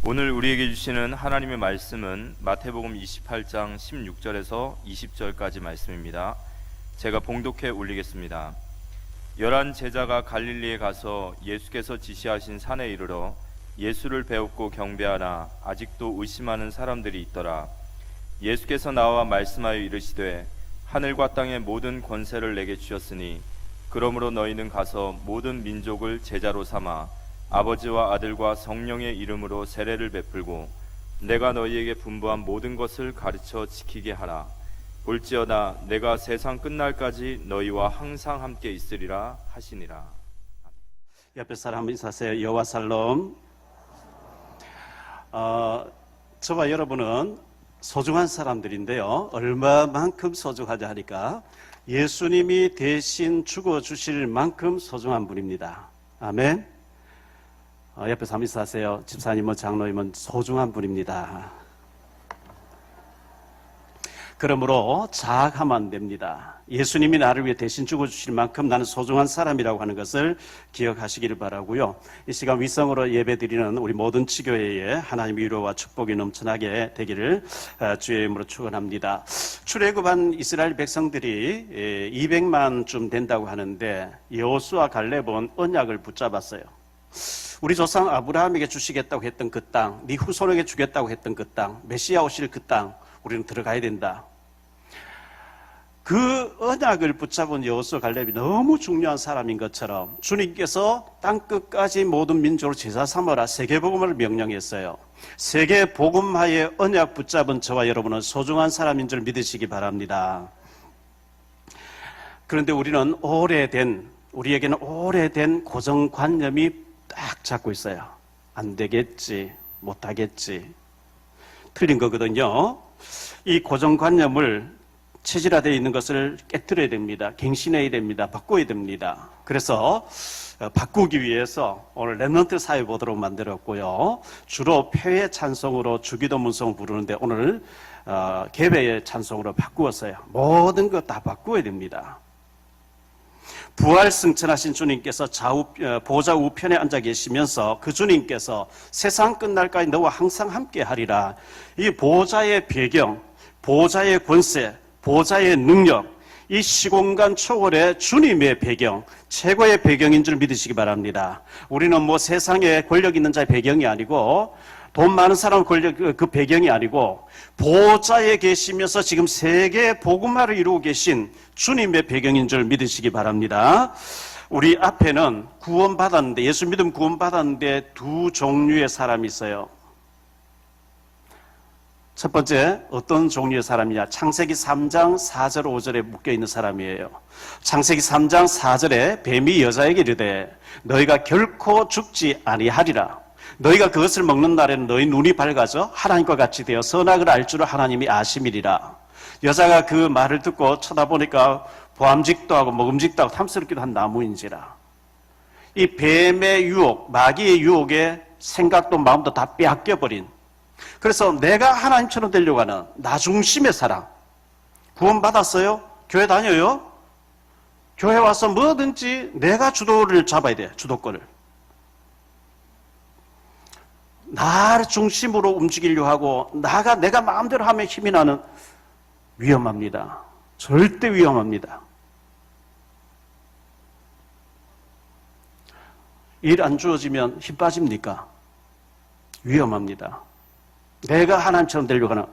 오늘 우리에게 주시는 하나님의 말씀은 마태복음 28장 16절에서 20절까지 말씀입니다. 제가 봉독해 올리겠습니다. 11 제자가 갈릴리에 가서 예수께서 지시하신 산에 이르러 예수를 배웁고 경배하나 아직도 의심하는 사람들이 있더라. 예수께서 나와 말씀하여 이르시되 하늘과 땅의 모든 권세를 내게 주셨으니 그러므로 너희는 가서 모든 민족을 제자로 삼아 아버지와 아들과 성령의 이름으로 세례를 베풀고 내가 너희에게 분부한 모든 것을 가르쳐 지키게 하라. 볼지어다 내가 세상 끝날까지 너희와 항상 함께 있으리라 하시니라. 옆에 사람 한번 인사하세요. 여호와 살롬. 저와 여러분은 소중한 사람들인데요. 얼마만큼 소중하자 하니까 예수님이 대신 죽어주실 만큼 소중한 분입니다. 아멘. 옆에서 한번 인사하세요. 집사님은 장로님은 소중한 분입니다. 그러므로 자학하면 안 됩니다. 예수님이 나를 위해 대신 죽어주실 만큼 나는 소중한 사람이라고 하는 것을 기억하시기를 바라고요. 이 시간 위성으로 예배드리는 우리 모든 지교회에 하나님의 위로와 축복이 넘쳐나게 되기를 주의 이름으로 축원합니다. 출애굽한 이스라엘 백성들이 200만쯤 된다고 하는데 여호수아 갈렙은 언약을 붙잡았어요. 우리 조상 아브라함에게 주시겠다고 했던 그 땅, 네 후손에게 주겠다고 했던 그 땅, 메시아 오실 그 땅 우리는 들어가야 된다. 그 언약을 붙잡은 여호수아 갈렙이 너무 중요한 사람인 것처럼 주님께서 땅끝까지 모든 민족을 제자 삼아라 세계복음을 명령했어요. 세계복음하에 언약 붙잡은 저와 여러분은 소중한 사람인 줄 믿으시기 바랍니다. 그런데 우리는 우리에게는 오래된 고정관념이 딱 잡고 있어요. 안 되겠지, 못하겠지. 틀린 거거든요. 이 고정관념을 체질화되어 있는 것을 깨뜨려야 됩니다. 갱신해야 됩니다. 바꿔야 됩니다. 그래서 바꾸기 위해서 오늘 렘넌트 사회 보도록 만들었고요. 주로 폐회 찬송으로 주기도 문성을 부르는데 오늘 개배의 찬송으로 바꾸었어요. 모든 것 다 바꾸어야 됩니다. 부활 승천하신 주님께서 보좌 우편에 앉아 계시면서 그 주님께서 세상 끝날까지 너와 항상 함께 하리라. 이 보좌의 배경, 보좌의 권세, 보좌의 능력, 이 시공간 초월의 주님의 배경, 최고의 배경인 줄 믿으시기 바랍니다. 우리는 뭐 세상에 권력 있는 자의 배경이 아니고 돈 많은 사람 권력 그 배경이 아니고 보좌에 계시면서 지금 세계 복음화를 이루고 계신 주님의 배경인 줄 믿으시기 바랍니다. 우리 앞에는 구원받았는데 예수 믿음 구원받았는데 두 종류의 사람이 있어요. 첫 번째 어떤 종류의 사람이냐? 창세기 3장 4절 5절에 묶여있는 사람이에요. 창세기 3장 4절에 뱀이 여자에게 이르되 너희가 결코 죽지 아니하리라. 너희가 그것을 먹는 날에는 너희 눈이 밝아져 하나님과 같이 되어 선악을 알 줄을 하나님이 아심이리라. 여자가 그 말을 듣고 쳐다보니까 보암직도 하고 먹음직도 하고 탐스럽기도 한 나무인지라. 이 뱀의 유혹, 마귀의 유혹에 생각도 마음도 다 빼앗겨버린, 그래서 내가 하나님처럼 되려고 하는 나 중심의 사랑. 구원받았어요? 교회 다녀요? 교회 와서 뭐든지 내가 주도를 잡아야 돼. 주도권을. 나를 중심으로 움직이려고 하고 내가 마음대로 하면 힘이 나는, 위험합니다. 절대 위험합니다. 일 안 주어지면 힘 빠집니까? 위험합니다. 내가 하나님처럼 되려고 하는,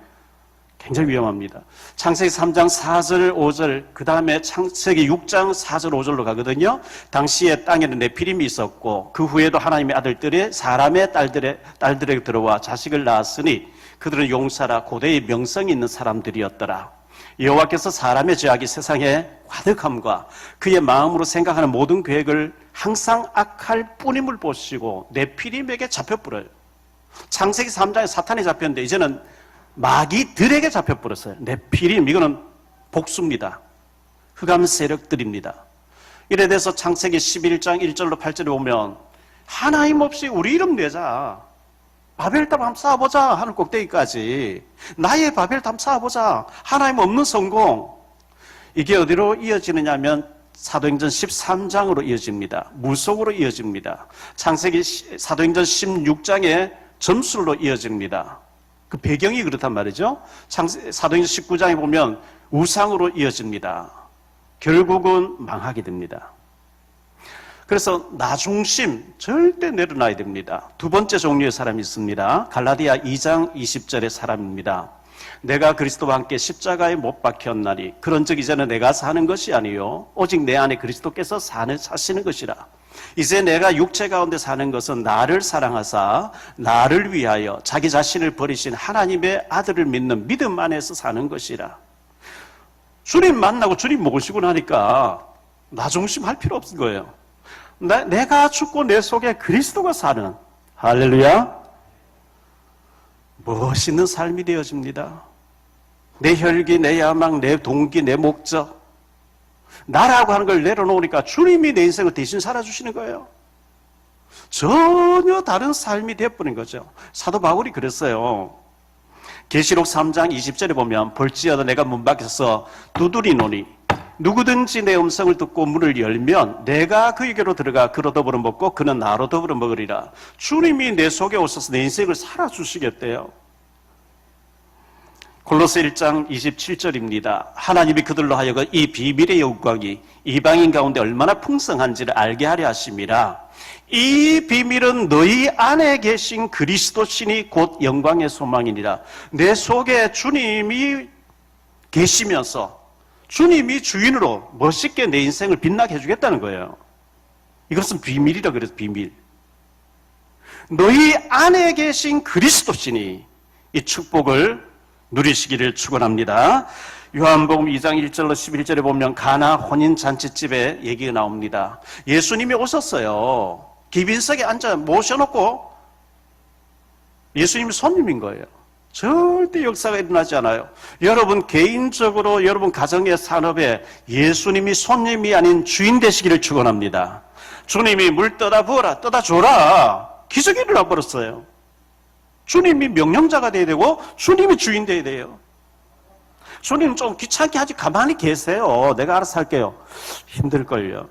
굉장히 위험합니다. 창세기 3장 4절 5절 그 다음에 창세기 6장 4절 5절로 가거든요. 당시에 땅에는 네피림이 있었고 그 후에도 하나님의 아들들이 사람의 딸들에게 들어와 자식을 낳았으니 그들은 용사라 고대의 명성이 있는 사람들이었더라. 여호와께서 사람의 죄악이 세상에 가득함과 그의 마음으로 생각하는 모든 계획을 항상 악할 뿐임을 보시고 네피림에게 잡혀버려요. 창세기 3장에 사탄이 잡혔는데 이제는 마귀들에게 잡혀버렸어요. 네피림, 이거는 복수입니다. 흑암 세력들입니다. 이래 돼서 창세기 11장 1절로 8절에 보면 하나님 없이 우리 이름 내자, 바벨탑 한번 쌓아보자, 하늘 꼭대기까지 나의 바벨탑 한번 쌓아보자, 하나님 없는 성공. 이게 어디로 이어지느냐 하면 사도행전 13장으로 이어집니다. 물속으로 이어집니다. 창세기 사도행전 16장에 점술로 이어집니다. 그 배경이 그렇단 말이죠. 사도행전 19장에 보면 우상으로 이어집니다. 결국은 망하게 됩니다. 그래서 나 중심 절대 내려놔야 됩니다. 두 번째 종류의 사람이 있습니다. 갈라디아 2장 20절의 사람입니다. 내가 그리스도와 함께 십자가에 못 박혔나니 그런즉 이제는 내가 사는 것이 아니요 오직 내 안에 그리스도께서 사시는 것이라. 이제 내가 육체 가운데 사는 것은 나를 사랑하사 나를 위하여 자기 자신을 버리신 하나님의 아들을 믿는 믿음 안에서 사는 것이라. 주님 만나고 주님 모시고 나니까 나 중심할 필요 없는 거예요. 내가 죽고 내 속에 그리스도가 사는, 할렐루야, 멋있는 삶이 되어집니다. 내 혈기, 내 야망, 내 동기, 내 목적, 나라고 하는 걸 내려놓으니까 주님이 내 인생을 대신 살아주시는 거예요. 전혀 다른 삶이 되어버린 거죠. 사도 바울이 그랬어요. 계시록 3장 20절에 보면 볼지어다 내가 문 밖에서 두드리노니 누구든지 내 음성을 듣고 문을 열면 내가 그에게로 들어가 그로 더불어 먹고 그는 나로 더불어 먹으리라. 주님이 내 속에 오셔서 내 인생을 살아주시겠대요. 골로새 1장 27절입니다. 하나님이 그들로 하여금 이 비밀의 영광이 이방인 가운데 얼마나 풍성한지를 알게 하려 하심이라. 이 비밀은 너희 안에 계신 그리스도 신이 곧 영광의 소망이니라. 내 속에 주님이 계시면서 주님이 주인으로 멋있게 내 인생을 빛나게 해주겠다는 거예요. 이것은 비밀이라 그래서 비밀. 너희 안에 계신 그리스도 신이 이 축복을 누리시기를 축원합니다. 요한복음 2장 1절로 11절에 보면 가나 혼인잔치집에 얘기가 나옵니다. 예수님이 오셨어요. 기빈석에 앉아 모셔놓고 예수님이 손님인 거예요. 절대 역사가 일어나지 않아요. 여러분 개인적으로 여러분 가정의 산업에 예수님이 손님이 아닌 주인 되시기를 축원합니다. 주님이 물 떠다 부어라, 떠다 줘라. 기적이 일어나 버렸어요. 주님이 명령자가 돼야 되고 주님이 주인 돼야 돼요. 주님 좀 귀찮게 하지 가만히 계세요. 내가 알아서 할게요. 힘들걸요.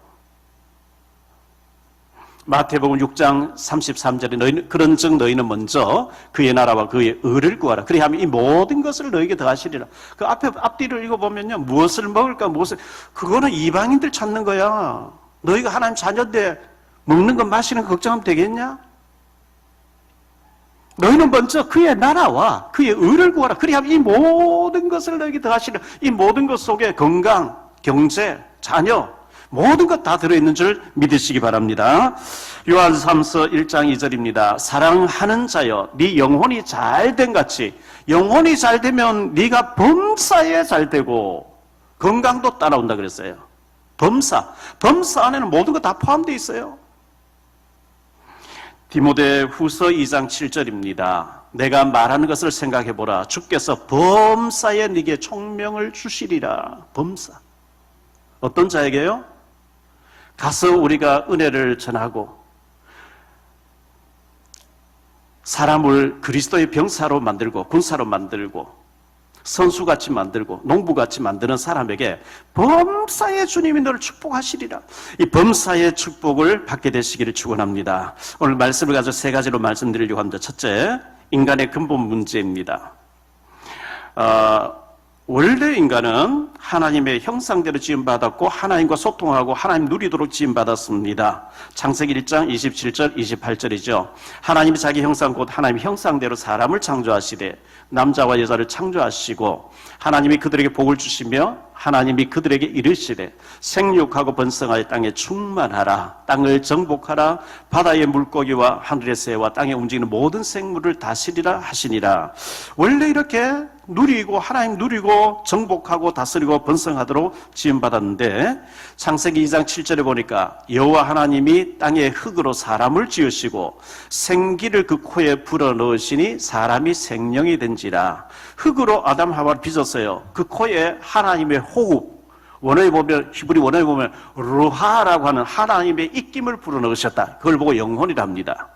마태복음 6장 33절에 그런즉 너희는 먼저 그의 나라와 그의 의를 구하라. 그리하면 이 모든 것을 너희에게 더하시리라. 그 앞뒤를 읽어보면요. 무엇을 먹을까 그거는 이방인들 찾는 거야. 너희가 하나님 자녀인데 먹는 것 마시는 것 걱정하면 되겠냐? 너희는 먼저 그의 나라와 그의 의를 구하라. 그리하면 이 모든 것을 너희에게 더하시리라. 이 모든 것 속에 건강, 경제, 자녀 모든 것 다 들어있는 줄 믿으시기 바랍니다. 요한삼서 1장 2절입니다. 사랑하는 자여 네 영혼이 잘된 같이 영혼이 잘되면 네가 범사에 잘되고 건강도 따라온다 그랬어요. 범사 안에는 모든 것 다 포함되어 있어요. 디모데 후서 2장 7절입니다. 내가 말하는 것을 생각해보라. 주께서 범사에 네게 총명을 주시리라. 범사. 어떤 자에게요? 가서 우리가 은혜를 전하고 사람을 그리스도의 병사로 만들고 군사로 만들고 선수같이 만들고 농부같이 만드는 사람에게 범사의 주님이 너를 축복하시리라. 이 범사의 축복을 받게 되시기를 축원합니다. 오늘 말씀을 가지고 세 가지로 말씀드리려고 합니다. 첫째, 인간의 근본 문제입니다. 원래 인간은 하나님의 형상대로 지음받았고 하나님과 소통하고 하나님 누리도록 지음받았습니다. 창세기 1장 27절 28절이죠. 하나님이 자기 형상 곧 하나님의 형상대로 사람을 창조하시되 남자와 여자를 창조하시고 하나님이 그들에게 복을 주시며 하나님이 그들에게 이르시되 생육하고 번성하여 땅에 충만하라. 땅을 정복하라. 바다의 물고기와 하늘의 새와 땅에 움직이는 모든 생물을 다스리라 하시니라. 원래 이렇게 누리고 하나님 누리고 정복하고 다스리고 번성하도록 지음받았는데 창세기 2장 7절에 보니까 여호와 하나님이 땅의 흙으로 사람을 지으시고 생기를 그 코에 불어넣으시니 사람이 생명이 된지라. 흙으로 아담 하와를 빚었어요. 그 코에 하나님의 호흡, 원어에 보면 히브리 원어에 보면 루하라고 하는 하나님의 입김을 불어넣으셨다. 그걸 보고 영혼이라 합니다.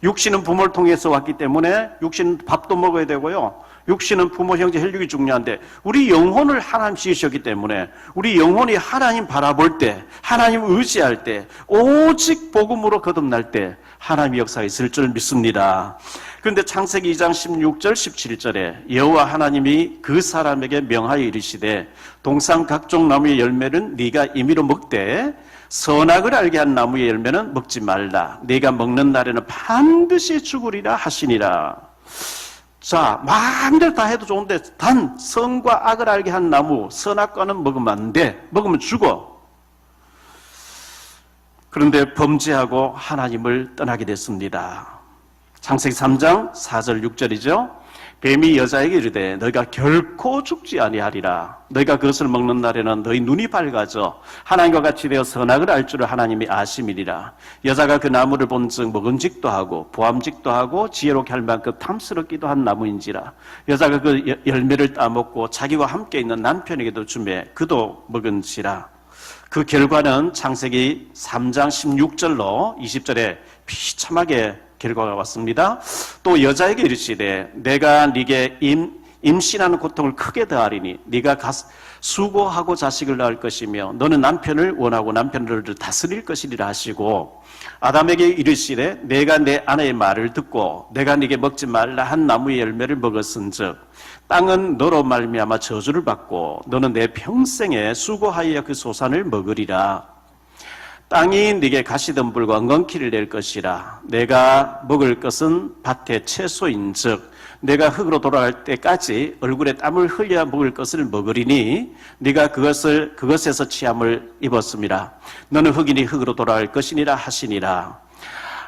육신은 부모를 통해서 왔기 때문에 육신은 밥도 먹어야 되고요. 육신은 부모, 형제, 혈육이 중요한데 우리 영혼을 하나님 지으셨기 때문에 우리 영혼이 하나님 바라볼 때, 하나님 의지할 때, 오직 복음으로 거듭날 때 하나님의 역사가 있을 줄 믿습니다. 그런데 창세기 2장 16절 17절에 여호와 하나님이 그 사람에게 명하여 이르시되 동산 각종 나무의 열매는 네가 임의로 먹되 선악을 알게 한 나무의 열매는 먹지 말라. 네가 먹는 날에는 반드시 죽으리라 하시니라. 자, 마음대로 다 해도 좋은데 단 선과 악을 알게 한 나무, 선악과는 먹으면 안 돼. 먹으면 죽어. 그런데 범죄하고 하나님을 떠나게 됐습니다. 창세기 3장 4절 6절이죠. 뱀이 여자에게 이르되 너희가 결코 죽지 아니하리라. 너희가 그것을 먹는 날에는 너희 눈이 밝아져 하나님과 같이 되어 선악을 알 줄을 하나님이 아심이리라. 여자가 그 나무를 본즉 먹음직도 하고 보암직도 하고 지혜롭게 할 만큼 탐스럽기도 한 나무인지라. 여자가 그 열매를 따먹고 자기와 함께 있는 남편에게도 주매 그도 먹은지라. 그 결과는 창세기 3장 16절로 20절에 비참하게 결과가 왔습니다. 또 여자에게 이르시되 내가 네게 임신하는 고통을 크게 더하리니 네가 수고하고 자식을 낳을 것이며 너는 남편을 원하고 남편을 다스릴 것이리라 하시고 아담에게 이르시되 내가 내 아내의 말을 듣고 내가 네게 먹지 말라 한 나무의 열매를 먹었은즉 땅은 너로 말미암아 저주를 받고 너는 내 평생에 수고하여 그 소산을 먹으리라. 땅이 네게 가시덤불과 엉겅퀴를 낼 것이라. 내가 먹을 것은 밭의 채소인즉 내가 흙으로 돌아갈 때까지 얼굴에 땀을 흘려 먹을 것을 먹으리니 네가 그것에서 취함을 입었음이라. 너는 흙이니 흙으로 돌아갈 것이니라 하시니라.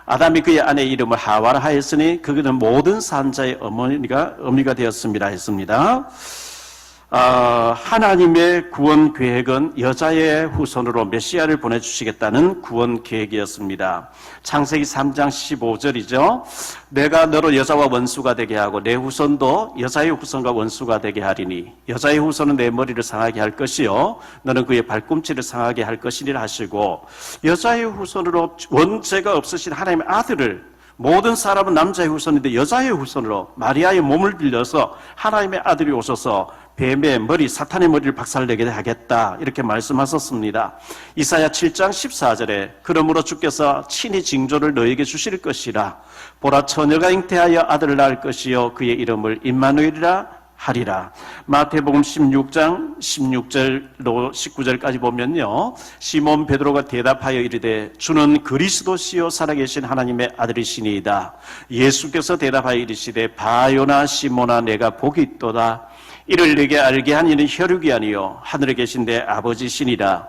아담이 그의 아내의 이름을 하와라 하였으니 그는 모든 산자의 어미가 되었음이라 했습니다. 하나님의 구원 계획은 여자의 후손으로 메시아를 보내주시겠다는 구원 계획이었습니다. 창세기 3장 15절이죠. 내가 너로 여자와 원수가 되게 하고 내 후손도 여자의 후손과 원수가 되게 하리니 여자의 후손은 내 머리를 상하게 할 것이요 너는 그의 발꿈치를 상하게 할 것이니라 하시고 여자의 후손으로 원죄가 없으신 하나님의 아들을 모든 사람은 남자의 후손인데 여자의 후손으로 마리아의 몸을 빌려서 하나님의 아들이 오셔서 뱀의 머리, 사탄의 머리를 박살내게 하겠다 이렇게 말씀하셨습니다. 이사야 7장 14절에 그러므로 주께서 친히 징조를 너에게 주실 것이라. 보라 처녀가 잉태하여 아들을 낳을 것이요 그의 이름을 임마누엘이라 하리라. 마태복음 16장 16절로 19절까지 보면요. 시몬 베드로가 대답하여 이르되 주는 그리스도시요 살아계신 하나님의 아들이시니이다. 예수께서 대답하여 이르시되 바요나 시몬아 내가 복이 있도다. 이를 네게 알게 한 이는 혈육이 아니요 하늘에 계신 내 아버지시니라.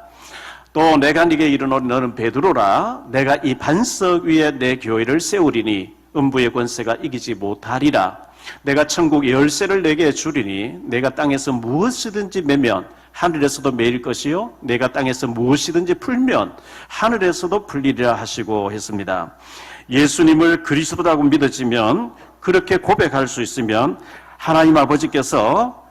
또 내가 네게 이르노니 너는 베드로라. 내가 이 반석 위에 내 교회를 세우리니 음부의 권세가 이기지 못하리라. 내가 천국 열쇠를 내게 주리니 내가 땅에서 무엇이든지 매면 하늘에서도 매일 것이요 내가 땅에서 무엇이든지 풀면 하늘에서도 풀리리라 하시고 했습니다. 예수님을 그리스도라고 믿어지면 그렇게 고백할 수 있으면 하나님 아버지께서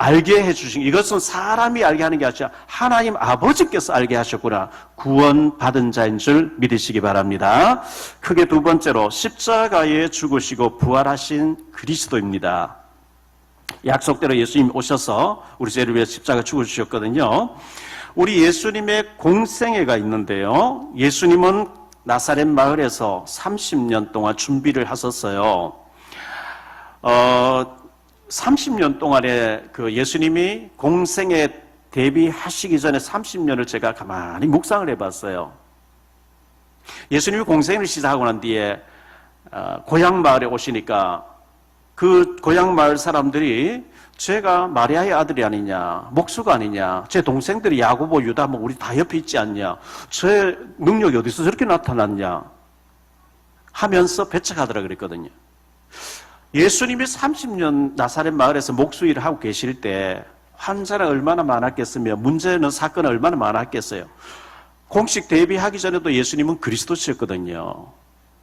알게 해주신 이것은 사람이 알게 하는 게 아니라 하나님 아버지께서 알게 하셨구나. 구원받은 자인 줄 믿으시기 바랍니다. 크게 두 번째로 십자가에 죽으시고 부활하신 그리스도입니다. 약속대로 예수님이 오셔서 우리 죄를 위해 십자가 죽으셨거든요. 우리 예수님의 공생애가 있는데요. 예수님은 나사렛 마을에서 30년 동안 준비를 하셨어요. 30년 동안에 그 예수님이 공생에 데뷔하시기 전에 30년을 제가 가만히 묵상을 해봤어요. 예수님이 공생을 시작하고 난 뒤에 고향 마을에 오시니까 그 고향 마을 사람들이 제가 마리아의 아들이 아니냐, 목수가 아니냐, 제 동생들이 야고보, 유다 뭐 우리 다 옆에 있지 않냐, 제 능력이 어디서 저렇게 나타났냐 하면서 배척하더라 그랬거든요. 예수님이 30년 나사렛 마을에서 목수 일을 하고 계실 때 환자는 얼마나 많았겠으며 문제는 사건은 얼마나 많았겠어요. 공식 데뷔하기 전에도 예수님은 그리스도셨거든요.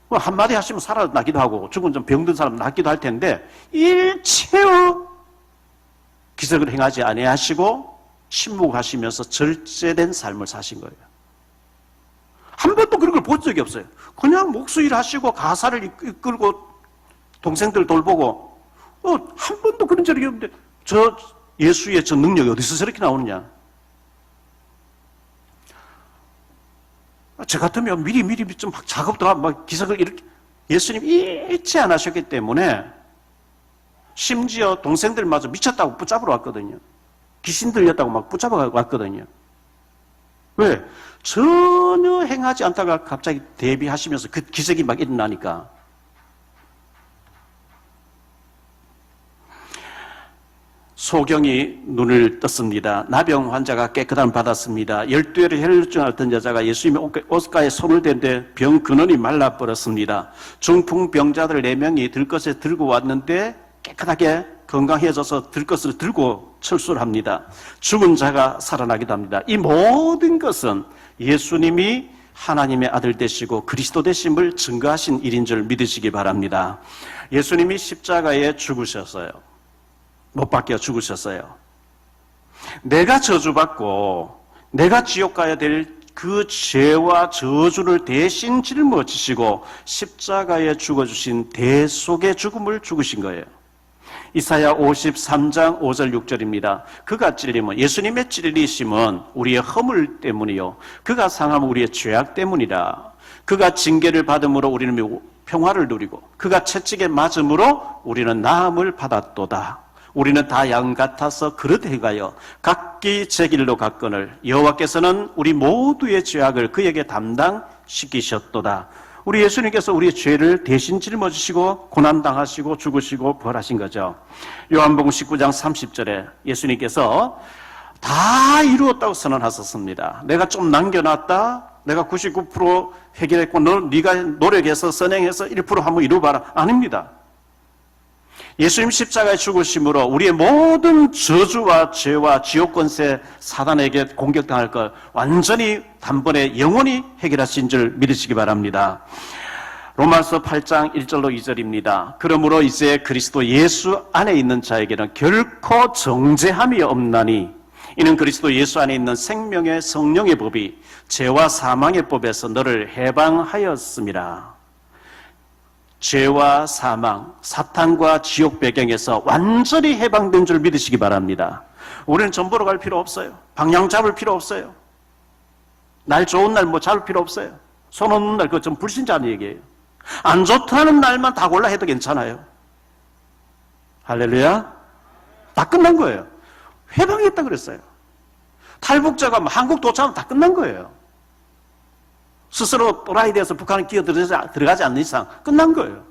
한마디 하시면 살아나기도 하고 죽은 좀 병든 사람 낫기도 할 텐데 일체의 기적을 행하지 아니하시고 침묵하시면서 절제된 삶을 사신 거예요. 한 번도 그런 걸 본 적이 없어요. 그냥 목수 일 하시고 가사를 이끌고 동생들 돌보고 한 번도 그런 적이 없는데 저 예수의 저 능력이 어디서 저렇게 나오느냐? 저 같으면 미리 좀 막 작업도 하고 막 기사를 이렇게 예수님 잊지 않으셨기 때문에 심지어 동생들마저 미쳤다고 붙잡으러 왔거든요. 귀신 들렸다고 막 붙잡아 왔거든요. 왜? 전혀 행하지 않다가 갑자기 대비하시면서 그 기적이 막 일어나니까. 소경이 눈을 떴습니다. 나병 환자가 깨끗함을 받았습니다. 12일의 혈루증 앓던 여자가 예수님의 옷가에 손을 댄데 병 근원이 말라버렸습니다. 중풍병자들 4명이 들것에 들고 왔는데 깨끗하게 건강해져서 들것을 들고 철수를 합니다. 죽은 자가 살아나기도 합니다. 이 모든 것은 예수님이 하나님의 아들 되시고 그리스도 되심을 증거하신 일인 줄 믿으시기 바랍니다. 예수님이 십자가에 죽으셨어요. 못 박혀 죽으셨어요. 내가 저주받고 내가 지옥 가야 될 그 죄와 저주를 대신 짊어지시고 십자가에 죽어주신 대속의 죽음을 죽으신 거예요. 이사야 53장 5절 6절입니다. 그가 찔림은 예수님의 찔리심은 우리의 허물 때문이요 그가 상함은 우리의 죄악 때문이라. 그가 징계를 받음으로 우리는 평화를 누리고 그가 채찍에 맞음으로 우리는 나음을 받았도다. 우리는 다 양 같아서 그릇해가여 각기 제 길로 갔거늘 여호와께서는 우리 모두의 죄악을 그에게 담당시키셨도다. 우리 예수님께서 우리의 죄를 대신 짊어지시고 고난당하시고 죽으시고 부활하신 거죠. 요한복음 19장 30절에 예수님께서 다 이루었다고 선언하셨습니다. 내가 좀 남겨놨다. 내가 99% 해결했고 네가 노력해서 선행해서 1% 한번 이루어봐라. 아닙니다. 예수님 십자가에 죽으심으로 우리의 모든 저주와 죄와 지옥 권세 사단에게 공격당할 것 완전히 단번에 영원히 해결하신 줄 믿으시기 바랍니다. 로마서 8장 1절로 2절입니다. 그러므로 이제 그리스도 예수 안에 있는 자에게는 결코 정죄함이 없나니 이는 그리스도 예수 안에 있는 생명의 성령의 법이 죄와 사망의 법에서 너를 해방하였습니다. 죄와 사망, 사탄과 지옥 배경에서 완전히 해방된 줄 믿으시기 바랍니다. 우리는 전 보러 갈 필요 없어요. 방향 잡을 필요 없어요. 날 좋은 날 뭐 잡을 필요 없어요. 손 없는 날 그거 좀 불신자는 얘기예요. 안 좋다는 날만 다 골라 해도 괜찮아요. 할렐루야. 다 끝난 거예요. 해방했다 그랬어요. 탈북자가 한국 도착하면 다 끝난 거예요. 스스로 또라이 돼서 북한에 끼어 들어가지 않는 이상 끝난 거예요.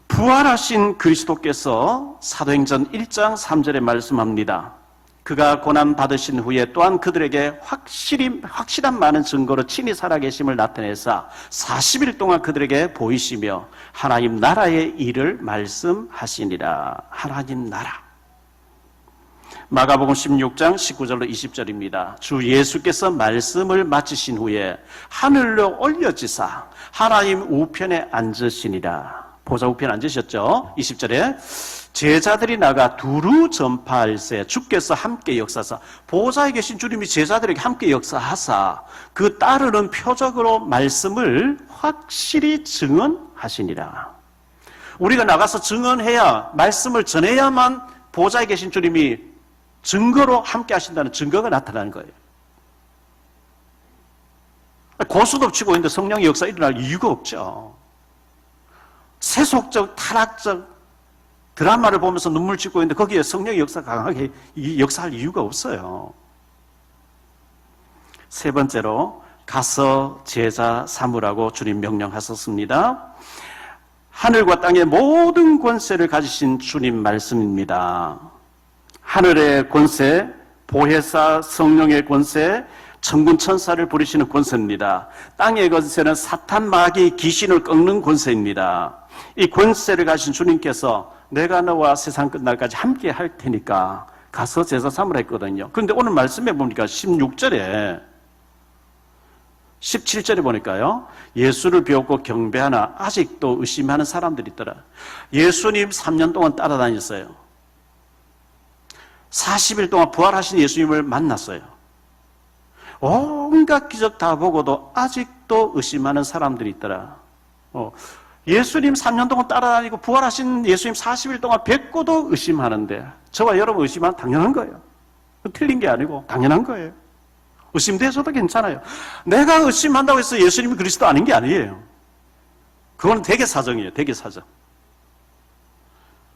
부활하신 그리스도께서 사도행전 1장 3절에 말씀합니다. 그가 고난받으신 후에 또한 그들에게 확실한 많은 증거로 친히 살아계심을 나타내사 40일 동안 그들에게 보이시며 하나님 나라의 일을 말씀하시니라. 하나님 나라. 마가복음 16장 19절로 20절입니다. 주 예수께서 말씀을 마치신 후에 하늘로 올려지사 하나님 우편에 앉으시니라. 보좌 우편에 앉으셨죠. 20절에 제자들이 나가 두루 전파할세 주께서 함께 역사하사. 보좌에 계신 주님이 제자들에게 함께 역사하사 그 따르는 표적으로 말씀을 확실히 증언하시니라. 우리가 나가서 증언해야, 말씀을 전해야만 보좌에 계신 주님이 증거로 함께 하신다는 증거가 나타나는 거예요. 고수도 치고 있는데 성령의 역사 일어날 이유가 없죠. 세속적, 타락적 드라마를 보면서 눈물 짓고 있는데 거기에 성령의 역사 강하게 역사할 이유가 없어요. 세 번째로 가서 제자 삼으라고 주님 명령하셨습니다. 하늘과 땅의 모든 권세를 가지신 주님 말씀입니다. 하늘의 권세, 보혜사 성령의 권세, 천군 천사를 부리시는 권세입니다. 땅의 권세는 사탄 마귀 귀신을 꺾는 권세입니다. 이 권세를 가진 주님께서 내가 너와 세상 끝날까지 함께 할 테니까 가서 제자 삼으라 했거든요. 그런데 오늘 말씀해 보니까 16절에 17절에 보니까요. 예수를 배웠고 경배하나 아직도 의심하는 사람들이 있더라. 예수님 3년 동안 따라다녔어요. 40일 동안 부활하신 예수님을 만났어요. 온갖 기적 다 보고도 아직도 의심하는 사람들이 있더라. 예수님 3년 동안 따라다니고 부활하신 예수님 40일 동안 뵙고도 의심하는데 저와 여러분 의심하면 당연한 거예요. 틀린 게 아니고 당연한 거예요. 의심돼서도 괜찮아요. 내가 의심한다고 해서 예수님이 그리스도 아닌 게 아니에요. 그건 대개 사정이에요. 대개 사정.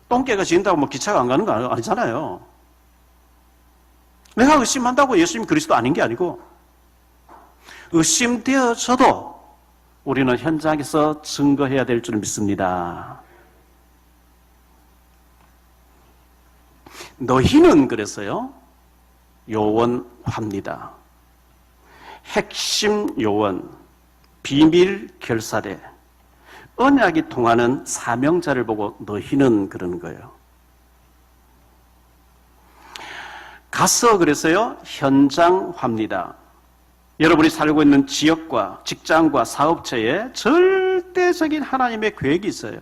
똥개가 지인다고 뭐 기차가 안 가는 거 아니잖아요. 내가 의심한다고 예수님이 그리스도 아닌 게 아니고 의심되어져도 우리는 현장에서 증거해야 될 줄 믿습니다. 너희는 그래서요, 요원합니다. 핵심 요원, 비밀 결사대, 언약이 통하는 사명자를 보고 너희는 그러는 거예요. 가서 그래서요, 현장화입니다. 여러분이 살고 있는 지역과 직장과 사업체에 절대적인 하나님의 계획이 있어요.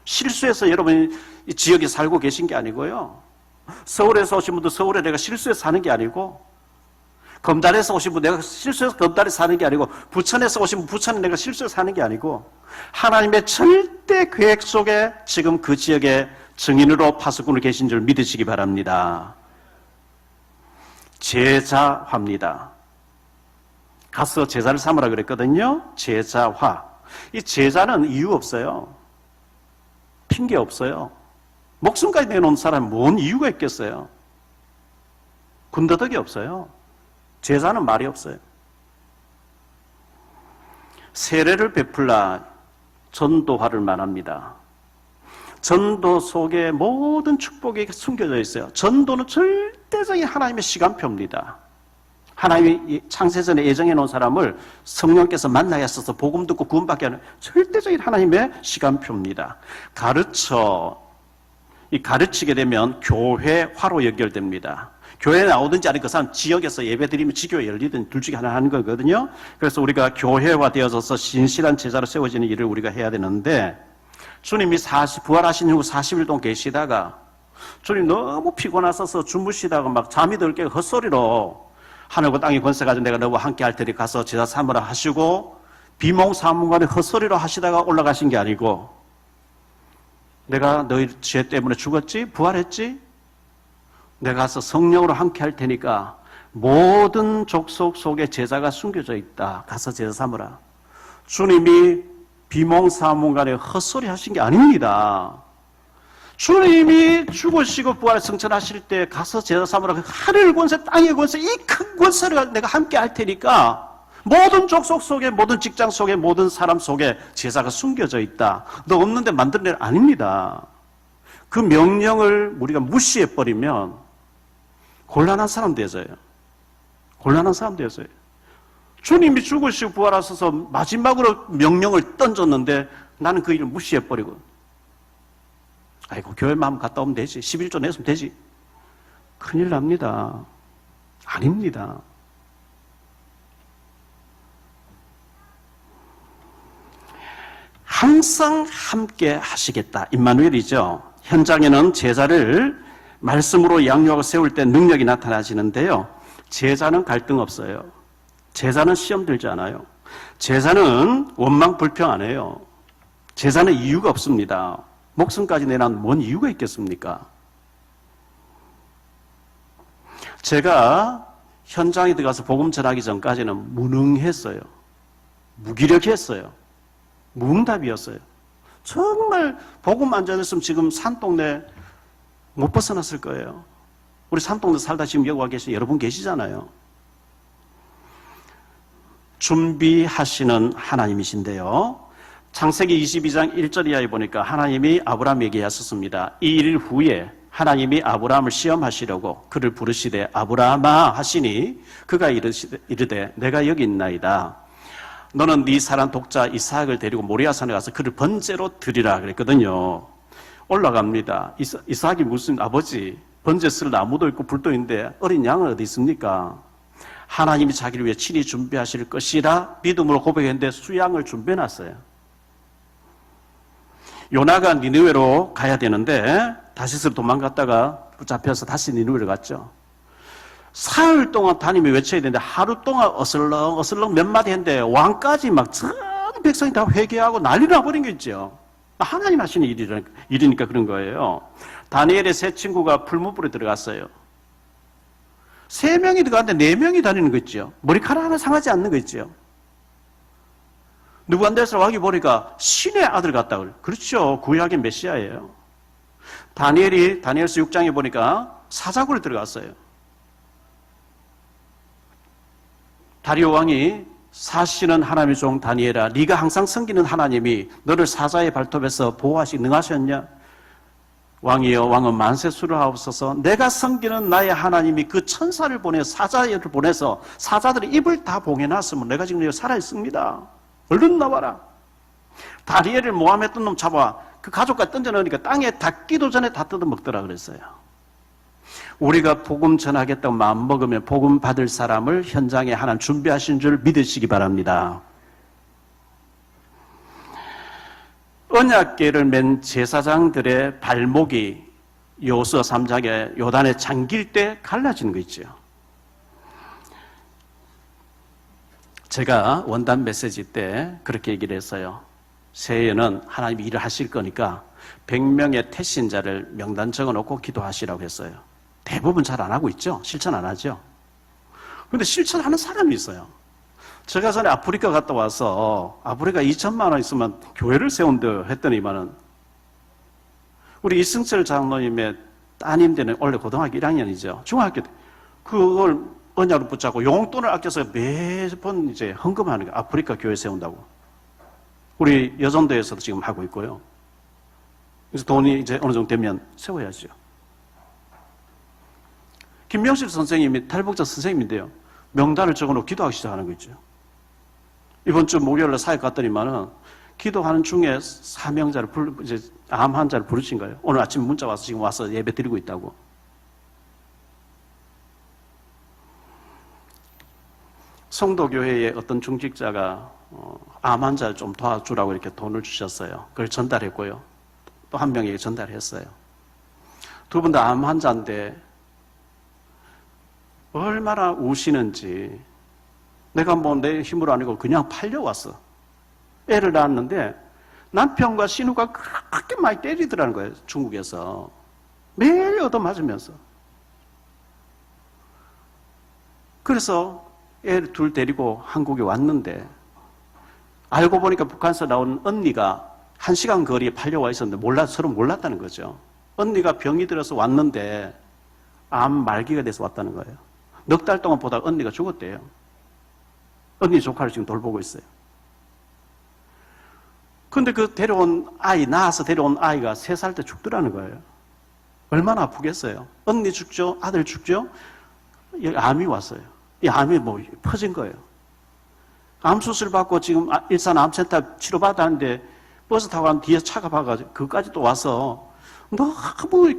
실수해서 여러분이 이 지역에 살고 계신 게 아니고요. 서울에서 오신 분도 서울에 내가 실수해서 사는 게 아니고, 검달에서 오신 분 내가 실수해서 검달에 사는 게 아니고, 부천에서 오신 분 부천에 내가 실수해서 사는 게 아니고, 하나님의 절대 계획 속에 지금 그 지역에 증인으로 파수꾼으로 계신 줄 믿으시기 바랍니다. 제자화입니다. 가서 제자를 삼으라 그랬거든요. 제자화. 이 제자는 이유 없어요. 핑계 없어요. 목숨까지 내놓은 사람은 뭔 이유가 있겠어요? 군더더기 없어요. 제자는 말이 없어요. 세례를 베풀라 전도화를 말합니다. 전도 속에 모든 축복이 숨겨져 있어요. 전도는 절대적인 하나님의 시간표입니다. 하나님이 창세전에 예정해 놓은 사람을 성령께서 만나게 하셔서 복음 듣고 구원받게 하는 절대적인 하나님의 시간표입니다. 가르치게 되면 교회화로 연결됩니다. 교회에 나오든지 아니면 그 사람 지역에서 예배드리면 지교회 열리든 둘 중에 하나 하는 거거든요. 그래서 우리가 교회화 되어져서 신실한 제자로 세워지는 일을 우리가 해야 되는데, 주님이 부활하신 후 40일 동안 계시다가 주님 너무 피곤하셔서 주무시다가 막 잠이 들 게 헛소리로 하늘과 땅의 권세 가지고 내가 너와 함께 할 테니 가서 제자 삼으라 하시고 비몽사몽간에 헛소리로 하시다가 올라가신 게 아니고, 내가 너희 죄 때문에 죽었지? 부활했지? 내가 가서 성령으로 함께 할 테니까 모든 족속 속에 제자가 숨겨져 있다. 가서 제자 삼으라. 주님이 비몽사몽간에 헛소리 하신 게 아닙니다. 주님이 죽으시고 부활 승천하실 때 가서 제자 삼으라. 하늘 권세, 땅의 권세, 이 큰 권세를 내가 함께 할 테니까 모든 족속 속에, 모든 직장 속에, 모든 사람 속에 제자가 숨겨져 있다. 너 없는데 만든 일 아닙니다. 그 명령을 우리가 무시해버리면 곤란한 사람 되어져요. 곤란한 사람 되어져요. 주님이 죽으시고 부활하셔서 마지막으로 명령을 던졌는데 나는 그 일을 무시해버리고, 아이고 교회만 갔다 오면 되지, 11조 냈으면 되지. 큰일 납니다. 아닙니다. 항상 함께 하시겠다. 임마누엘이죠. 현장에는 제자를 말씀으로 양육하고 세울 때 능력이 나타나시는데요. 제자는 갈등 없어요. 제자는 시험 들지 않아요. 제자는 원망 불평 안 해요. 제자는 이유가 없습니다. 목숨까지 내놓은 뭔 이유가 있겠습니까? 제가 현장에 들어가서 복음 전하기 전까지는 무능했어요. 무기력했어요. 무응답이었어요. 정말 복음 안 전했으면 지금 산동네 못 벗어났을 거예요. 우리 산동네 살다 지금 여기 와 계신 여러분 계시잖아요. 준비하시는 하나님이신데요. 창세기 22장 1절 이하에 보니까 하나님이 아브라함에게 하셨습니다. 이 일 후에 하나님이 아브라함을 시험하시려고 그를 부르시되 아브라함아 하시니 그가 이르되 내가 여기 있나이다. 너는 네 사랑 독자 이삭을 데리고 모리아산에 가서 그를 번제로 드리라 그랬거든요. 올라갑니다. 이삭이 무슨 아버지, 번제 쓸 나무도 있고 불도 있는데 어린 양은 어디 있습니까? 하나님이 자기를 위해 친히 준비하실 것이라 믿음으로 고백했는데 수양을 준비해놨어요. 요나가 니느웨로 가야 되는데 다시스로 도망갔다가 붙잡혀서 다시 니느웨로 갔죠. 사흘 동안 담임이 외쳐야 되는데 하루 동안 어슬렁 몇 마디 했는데 왕까지 막 전부 백성이 다 회개하고 난리 나버린 거 있죠. 하나님 하시는 일이니까 그런 거예요. 다니엘의 세 친구가 풀무불에 들어갔어요. 3명이 들어갔는데 4명이 다니는 거 있죠. 머리카락 하나 상하지 않는 거 있죠. 느부갓네살 왕이 보니까 신의 아들 같다 그래요. 그렇죠. 구약의 메시아예요. 다니엘서 6장에 보니까 사자굴에 들어갔어요. 다리오 왕이 사시는 하나님의 종 다니엘아, 네가 항상 섬기는 하나님이 너를 사자의 발톱에서 보호하시기 능하셨냐? 왕이여, 왕은 만세수를 하옵소서. 내가 섬기는 나의 하나님이 그 천사를 사자를 보내서 사자들의 입을 다 봉해놨으면 내가 지금 여기 살아있습니다. 얼른 나와라. 다니엘을 모함했던 놈 잡아 그 가족까지 던져넣으니까 땅에 닿기도 전에 다 뜯어먹더라 그랬어요. 우리가 복음 전하겠다고 마음먹으면 복음 받을 사람을 현장에 하나님 준비하신 줄 믿으시기 바랍니다. 언약궤를 맨 제사장들의 발목이 여호수아 3장에 요단에 잠길 때 갈라지는 거 있죠. 제가 원단 메시지 때 그렇게 얘기를 했어요. 새해에는 하나님이 일을 하실 거니까 100명의 태신자를 명단 적어놓고 기도하시라고 했어요. 대부분 잘 안 하고 있죠? 실천 안 하죠? 그런데 실천하는 사람이 있어요. 제가 전에 아프리카 갔다 와서 아프리카 2천만 원 있으면 교회를 세운다 했더니만은 우리 이승철 장로님의 따님 되는 원래 고등학교 1학년이죠. 중학교 때 그걸 언약으로 붙잡고 용돈을 아껴서 매번 이제 헌금하는 거 아프리카 교회 세운다고. 우리 여전도에서도 지금 하고 있고요. 그래서 돈이 이제 어느 정도 되면 세워야죠. 김명실 선생님이 탈북자 선생님인데요. 명단을 적어놓고 기도하기 시작하는 거 있죠. 이번 주 목요일에 사역 갔더니만은 기도하는 중에 사명자를 이제 암 환자를 부르신 거예요. 오늘 아침 문자 와서 지금 와서 예배 드리고 있다고. 성도교회의 어떤 중직자가 암 환자를 좀 도와주라고 이렇게 돈을 주셨어요. 그걸 전달했고요. 또 한 명에게 전달했어요. 두 분 다 암 환자인데 얼마나 우시는지 내가 뭐 내 힘으로 아니고 그냥 팔려왔어. 애를 낳았는데 남편과 신우가 그렇게 많이 때리더라는 거예요. 중국에서. 매일 얻어맞으면서. 그래서 애를 둘 데리고 한국에 왔는데 알고 보니까 북한에서 나온 언니가 1시간 거리에 팔려와 있었는데 서로 몰랐다는 거죠. 언니가 병이 들어서 왔는데 암 말기가 돼서 왔다는 거예요. 넉 달 동안 보다가 언니가 죽었대요. 언니 조카를 지금 돌보고 있어요. 근데 그 낳아서 데려온 아이가 3살 때 죽더라는 거예요. 얼마나 아프겠어요. 언니 죽죠? 아들 죽죠? 여기 암이 왔어요. 이 암이 뭐 퍼진 거예요. 암 수술 받고 지금 일산 암센터 치료받았는데 버스 타고 가면 뒤에 차가 봐가지고 그까지 또 와서 너무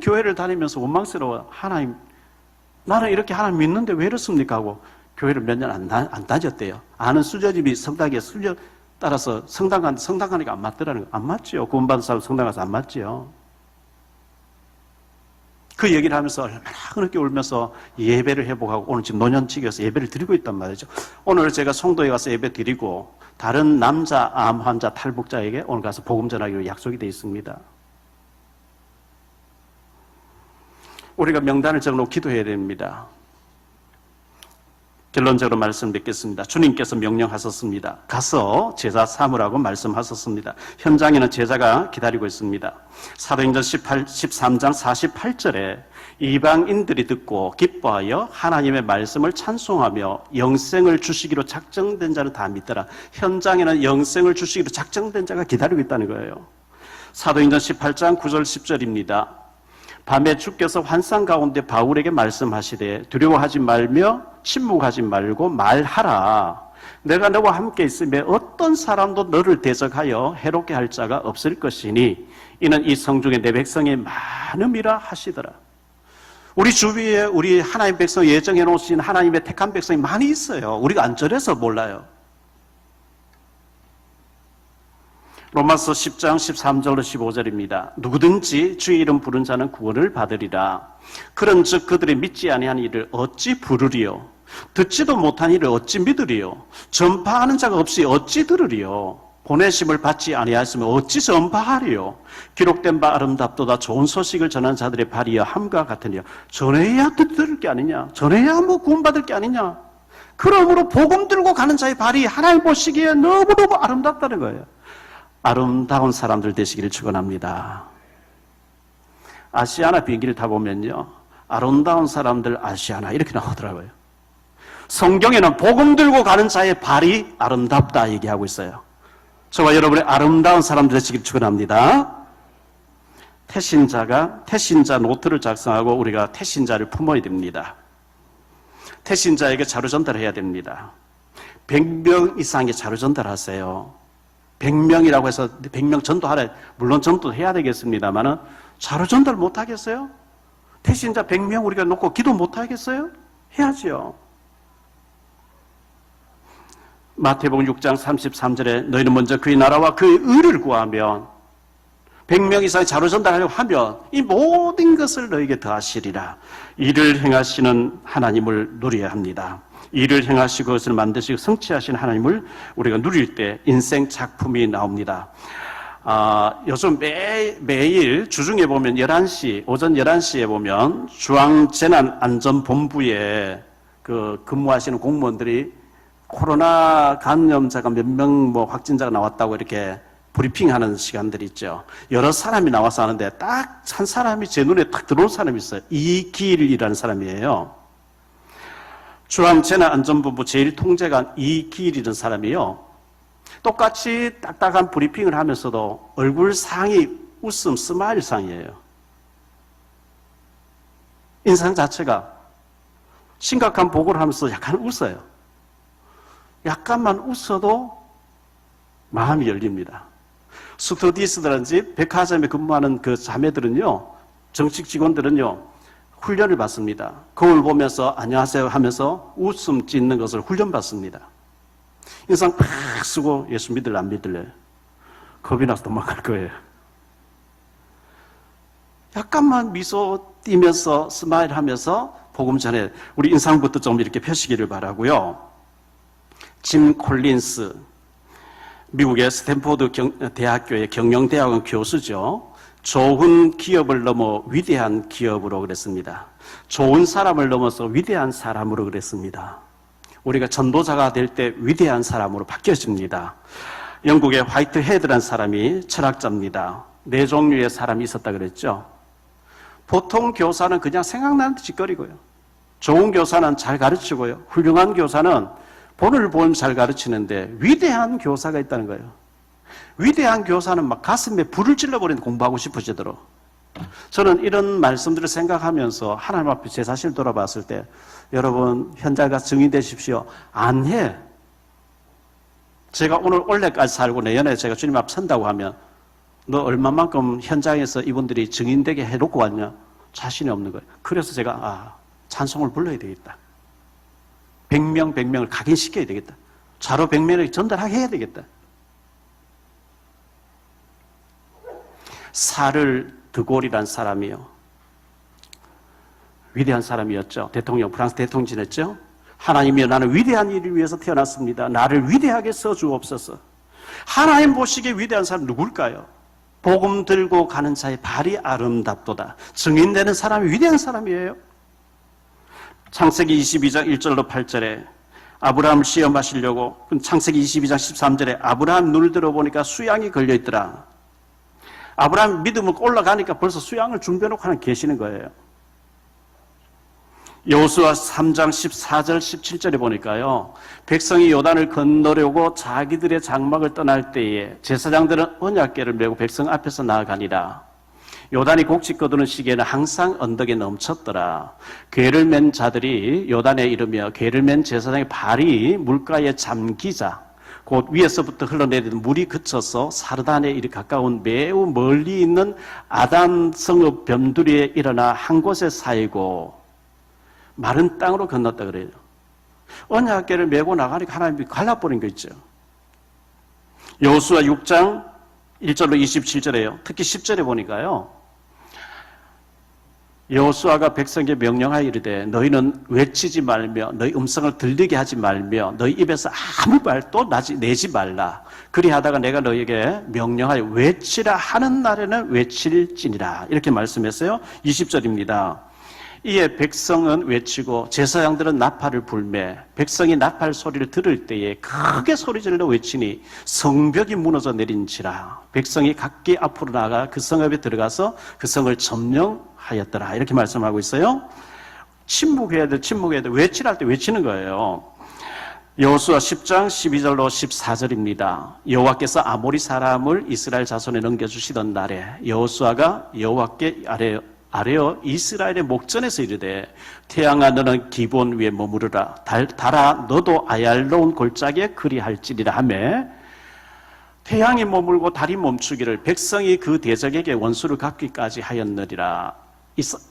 교회를 다니면서 원망스러워. 하나님, 나는 이렇게 하나님 믿는데 왜 이렇습니까? 하고 교회를 몇 년 안 다녔대요. 아는 수저집이 성당에 따라서 성당 가니까 안 맞더라는 거. 안 맞죠. 구원받은 사람 성당 가서 안 맞죠. 그 얘기를 하면서 얼마나 그렇게 울면서 예배를 회복하고 오늘 지금 노년치기에서 예배를 드리고 있단 말이죠. 오늘 제가 송도에 가서 예배 드리고 다른 남자 암 환자 탈북자에게 오늘 가서 복음 전하기로 약속이 되어 있습니다. 우리가 명단을 적어놓고 기도해야 됩니다. 결론적으로 말씀드리겠습니다. 주님께서 명령하셨습니다. 가서 제자 삼으라고 말씀하셨습니다. 현장에는 제자가 기다리고 있습니다. 사도행전 13장 48절에 이방인들이 듣고 기뻐하여 하나님의 말씀을 찬송하며 영생을 주시기로 작정된 자는 다 믿더라. 현장에는 영생을 주시기로 작정된 자가 기다리고 있다는 거예요. 사도행전 18장 9절 10절입니다. 밤에 주께서 환상 가운데 바울에게 말씀하시되 두려워하지 말며 침묵하지 말고 말하라. 내가 너와 함께 있으며 어떤 사람도 너를 대적하여 해롭게 할 자가 없을 것이니 이는 이 성중에 내 백성이 많음이라 하시더라. 우리 주위에 우리 하나님 백성 예정해 놓으신 하나님의 택한 백성이 많이 있어요. 우리가 안절해서 몰라요. 로마서 10장 13절로 15절입니다. 누구든지 주의 이름 부른 자는 구원을 받으리라. 그런즉 그들이 믿지 아니한 이를 어찌 부르리요? 듣지도 못한 이를 어찌 믿으리요? 전파하는 자가 없이 어찌 들으리요? 보내심을 받지 아니하였으면 어찌서 언바하리요. 기록된 바 아름답도다. 좋은 소식을 전하는 자들의 발이여 함과 같으니요. 전해야 들을 게 아니냐. 전해야 뭐 구원받을 게 아니냐. 그러므로 복음 들고 가는 자의 발이 하나님 보시기에 너무너무 아름답다는 거예요. 아름다운 사람들 되시기를 축원합니다. 아시아나 비행기를 타보면요, 아름다운 사람들 아시아나 이렇게 나오더라고요. 성경에는 복음 들고 가는 자의 발이 아름답다 얘기하고 있어요. 저와 여러분의 아름다운 사람들 되시기를 축원합니다. 태신자 노트를 작성하고 우리가 태신자를 품어야 됩니다. 태신자에게 자료 전달해야 됩니다. 100명 이상의 자료 전달하세요. 100명이라고 해서 100명 전도하래. 물론 전도 해야 되겠습니다만은 자료 전달 못 하겠어요? 태신자 100명 우리가 놓고 기도 못 하겠어요? 해야죠. 마태복음 6장 33절에 너희는 먼저 그의 나라와 그의 의를 구하면 100명 이상의 자료 전달하려고 하면 이 모든 것을 너에게 더하시리라. 일을 행하시는 하나님을 누려야 합니다. 일을 행하시고 그것을 만드시고 성취하시는 하나님을 우리가 누릴 때 인생 작품이 나옵니다. 요즘 매일 주중에 보면 11시, 오전 11시에 보면 중앙재난안전본부에 근무하시는 공무원들이 코로나 감염자가 몇 명 확진자가 나왔다고 이렇게 브리핑하는 시간들이 있죠. 여러 사람이 나와서 하는데 딱 한 사람이 제 눈에 탁 들어온 사람이 있어요. 이길이라는 사람이에요. 중앙재난안전본부 제1통제관 이길이라는 사람이요. 똑같이 딱딱한 브리핑을 하면서도 얼굴 상이 웃음 스마일 상이에요. 인상 자체가 심각한 보고를 하면서 약간 웃어요. 약간만 웃어도 마음이 열립니다. 스튜디스들인지 백화점에 근무하는 그 자매들은요, 정식 직원들은요, 훈련을 받습니다. 거울 보면서 안녕하세요 하면서 웃음 짓는 것을 훈련받습니다. 인상 팍 쓰고 예수 믿을래 안 믿을래? 겁이 나서 도망갈 거예요. 약간만 미소 띄면서 스마일 하면서 복음 전에 우리 인상부터 좀 이렇게 펴시기를 바라고요. 짐 콜린스, 미국의 스탠포드 대학교의 경영대학원 교수죠. 좋은 기업을 넘어 위대한 기업으로 그랬습니다. 좋은 사람을 넘어서 위대한 사람으로 그랬습니다. 우리가 전도자가 될 때 위대한 사람으로 바뀌어집니다. 영국의 화이트 헤드라는 사람이 철학자입니다. 4종류의 사람이 있었다 그랬죠. 보통 교사는 그냥 생각나는 듯 짓거리고요. 좋은 교사는 잘 가르치고요. 훌륭한 교사는 본을 보면 잘 가르치는데 위대한 교사가 있다는 거예요. 위대한 교사는 막 가슴에 불을 찔러버리는 공부하고 싶어지도록. 저는 이런 말씀들을 생각하면서 하나님 앞에 제 자신을 돌아봤을 때 여러분 현장 가서 증인되십시오. 안 해. 제가 오늘 올해까지 살고 내년에 제가 주님 앞 선다고 하면 너 얼마만큼 현장에서 이분들이 증인되게 해놓고 왔냐? 자신이 없는 거예요. 그래서 제가 찬송을 불러야 되겠다. 100명을 각인시켜야 되겠다. 자로 100명을 전달하게 해야 되겠다. 사를 드골이라는 사람이요. 위대한 사람이었죠. 대통령, 프랑스 대통령 지냈죠. 하나님이여 나는 위대한 일을 위해서 태어났습니다. 나를 위대하게 써주옵소서. 하나님 보시기에 위대한 사람 누굴까요? 복음 들고 가는 자의 발이 아름답도다. 증인되는 사람이 위대한 사람이에요. 창세기 22장 1절로 8절에 아브라함을 시험하시려고 창세기 22장 13절에 아브라함 눈을 들어보니까 수양이 걸려있더라. 아브라함 믿음을 올라가니까 벌써 수양을 준비해놓고 하나 계시는 거예요. 여호수아 3장 14절 17절에 보니까요, 백성이 요단을 건너려고 자기들의 장막을 떠날 때에 제사장들은 언약궤를 메고 백성 앞에서 나아가니라. 요단이 곡식 거두는 시기에는 항상 언덕에 넘쳤더라. 궤를 맨 자들이 요단에 이르며 궤를 맨 제사장의 발이 물가에 잠기자 곧 위에서부터 흘러내리는 물이 그쳐서 사르단에 이르 가까운 매우 멀리 있는 아단 성읍 변두리에 일어나 한 곳에 쌓이고 마른 땅으로 건넜다 그래요. 언약궤를 메고 나가니까 하나님이 갈라버린 거 있죠. 여호수아 6장 1절로 27절에요. 특히 10절에 보니까요. 여호수아가 백성에게 명령하여 이르되 너희는 외치지 말며 너희 음성을 들리게 하지 말며 너희 입에서 아무 말도 내지 말라. 그리하다가 내가 너희에게 명령하여 외치라 하는 날에는 외칠지니라. 이렇게 말씀했어요. 20절입니다. 이에 백성은 외치고 제사장들은 나팔을 불매 백성이 나팔 소리를 들을 때에 크게 소리질러 외치니 성벽이 무너져 내린지라. 백성이 각기 앞으로 나가 그 성읍에 들어가서 그 성을 점령하였더라. 이렇게 말씀하고 있어요. 침묵해야 돼. 외치라 할 때 외치는 거예요. 여호수아 10장 12절로 14절입니다. 여호와께서 아모리 사람을 이스라엘 자손에 넘겨주시던 날에 여호수아가 여호와께 아뢰어 이스라엘의 목전에서 이르되 태양아 너는 기본 위에 머무르라. 달아 너도 아얄로운 골짜기에 그리할지니라 하매 태양이 머물고 달이 멈추기를 백성이 그 대적에게 원수를 갚기까지 하였느니라.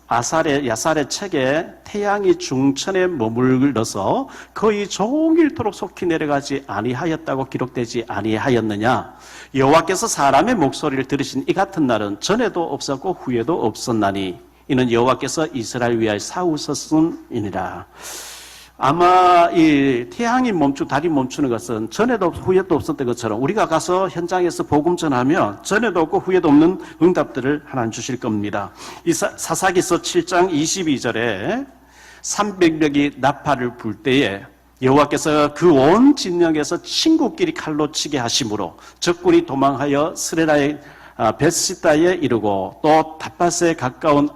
야살의 책에 태양이 중천에 머물러서 거의 종일토록 속히 내려가지 아니하였다고 기록되지 아니하였느냐. 여호와께서 사람의 목소리를 들으신 이 같은 날은 전에도 없었고 후에도 없었나니 이는 여호와께서 이스라엘 위하여 싸우셨음이니라. 아마 이 태양이 멈추고 달이 멈추는 것은 전에도 없고 후에도 없었던 것처럼 우리가 가서 현장에서 복음 전하면 전에도 없고 후에도 없는 응답들을 하나님 주실 겁니다. 이 사사기서 7장 22절에 300명이 나팔을 불 때에 여호와께서 그 온 진영에서 친구끼리 칼로 치게 하심으로 적군이 도망하여 스레라의 베시다에 이르고 또 닷밭에 가까운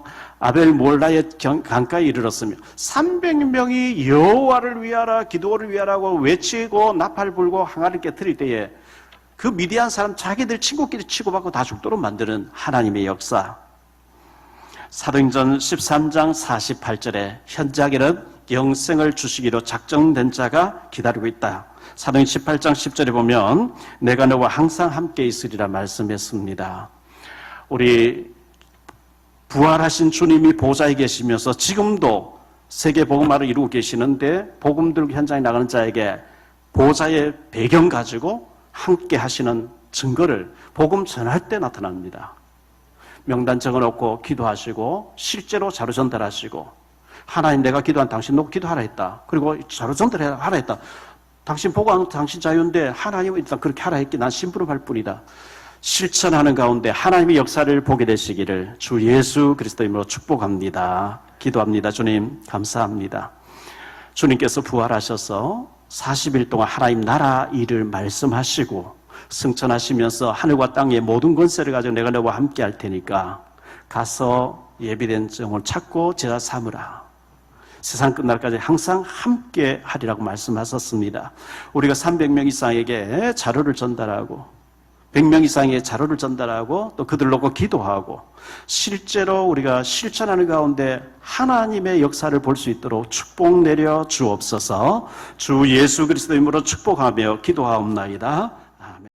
아벨 몰라의 강가에 이르렀으며 300명이 여호와를 위하라 기도를 위하라고 외치고 나팔 불고 항아리를 깨뜨릴 때에 그 미디안 사람 자기들 친구끼리 치고받고 다 죽도록 만드는 하나님의 역사. 사도행전 13장 48절에 현장에는 영생을 주시기로 작정된 자가 기다리고 있다. 사도행전 18장 10절에 보면 내가 너와 항상 함께 있으리라 말씀했습니다. 우리 부활하신 주님이 보좌에 계시면서 지금도 세계 복음화를 이루고 계시는데 복음 들고 현장에 나가는 자에게 보좌의 배경 가지고 함께 하시는 증거를 복음 전할 때 나타납니다. 명단 적어놓고 기도하시고 실제로 자료 전달하시고 하나님 내가 기도한 당신 놓고 기도하라 했다. 그리고 자료 전달하라 했다. 당신 보고한 당신 자유인데 하나님은 일단 그렇게 하라 했기 난 심부름할 뿐이다. 실천하는 가운데 하나님의 역사를 보게 되시기를 주 예수 그리스도 이름으로 축복합니다. 기도합니다. 주님 감사합니다. 주님께서 부활하셔서 40일 동안 하나님 나라 일을 말씀하시고 승천하시면서 하늘과 땅의 모든 권세를 가지고 내가 너와 함께 할 테니까 가서 예비된 종을 찾고 제자 삼으라. 세상 끝날까지 항상 함께 하리라고 말씀하셨습니다. 우리가 300명 이상에게 자료를 전달하고 100명 이상의 자료를 전달하고 또 그들 놓고 기도하고 실제로 우리가 실천하는 가운데 하나님의 역사를 볼 수 있도록 축복 내려 주옵소서. 주 예수 그리스도 이름으로 축복하며 기도하옵나이다.